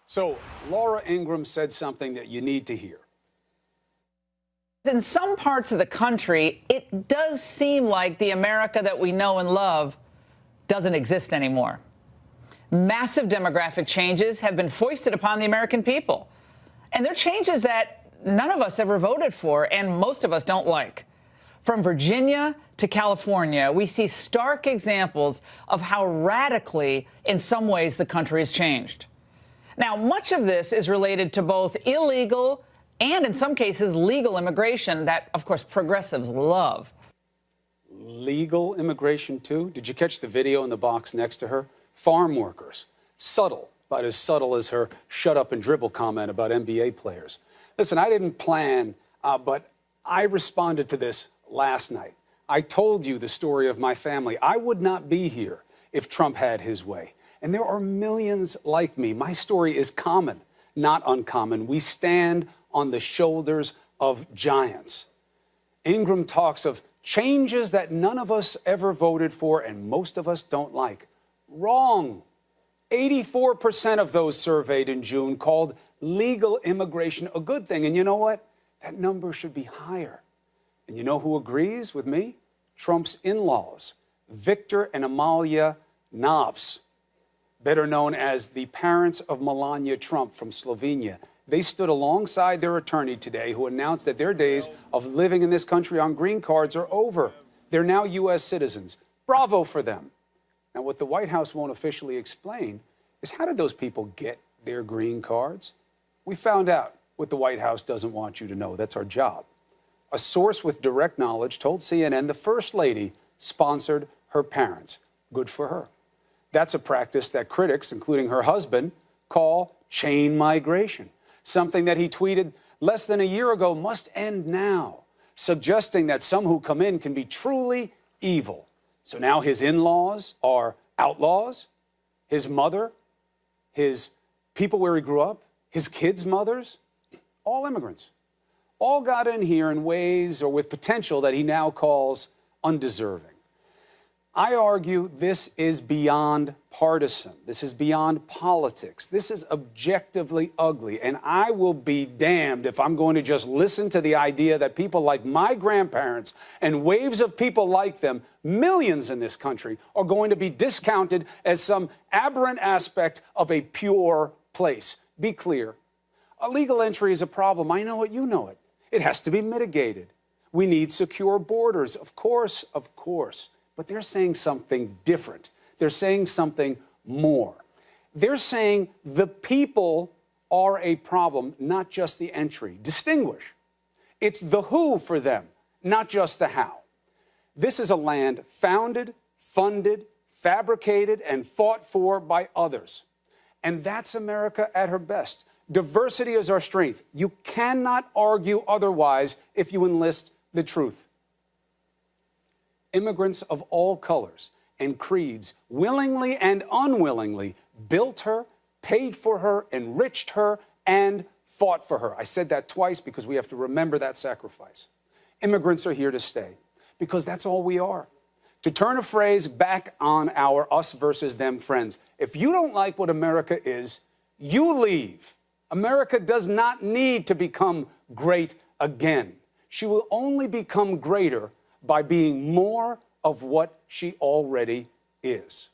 So Laura Ingraham said something that you need to hear. In some parts of the country, it does seem like the America that we know and love doesn't exist anymore. Massive demographic changes have been foisted upon the American people. And they're changes that none of us ever voted for and most of us don't like. From Virginia to California, we see stark examples of how radically, in some ways, the country has changed. Now, much of this is related to both illegal and, in some cases, legal immigration that, of course, progressives love. Legal immigration, too? Did you catch the video in the box next to her? Farm workers. Subtle, about as subtle as her shut up and dribble comment about NBA players. Listen, I didn't plan, but I responded to this last night. I told you the story of my family. I would not be here if Trump had his way. And there are millions like me. My story is common, not uncommon. We stand on the shoulders of giants. Ingraham talks of changes that none of us ever voted for and most of us don't like. Wrong. 84% of those surveyed in June called legal immigration a good thing. And you know what? That number should be higher. And you know who agrees with me? Trump's in-laws, Victor and Amalia Navs, better known as the parents of Melania Trump from Slovenia. They stood alongside their attorney today, who announced that their days of living in this country on green cards are over. They're now U.S. citizens. Bravo for them. Now, what the White House won't officially explain is how did those people get their green cards? We found out what the White House doesn't want you to know. That's our job. A source with direct knowledge told CNN the First Lady sponsored her parents. Good for her. That's a practice that critics, including her husband, call chain migration, something that he tweeted less than a year ago must end now, suggesting that some who come in can be truly evil. So now his in-laws are outlaws, his mother, his people where he grew up, his kids' mothers, all immigrants, all got in here in ways or with potential that he now calls undeserving. I argue this is beyond partisan. This is beyond politics. This is objectively ugly. And I will be damned if I'm going to just listen to the idea that people like my grandparents and waves of people like them, millions in this country, are going to be discounted as some aberrant aspect of a pure place. Be clear. Illegal entry is a problem. I know it. You know it. It has to be mitigated. We need secure borders. Of course, of course. But they're saying something different. They're saying something more. They're saying the people are a problem, not just the entry. Distinguish. It's the who for them, not just the how. This is a land founded, funded, fabricated, and fought for by others. And that's America at her best. Diversity is our strength. You cannot argue otherwise if you enlist the truth. Immigrants of all colors and creeds willingly and unwillingly built her, paid for her, enriched her, and fought for her. I said that twice because we have to remember that sacrifice. Immigrants are here to stay because that's all we are. To turn a phrase back on our us versus them friends, if you don't like what America is, you leave. America does not need to become great again. She will only become greater by being more of what she already is.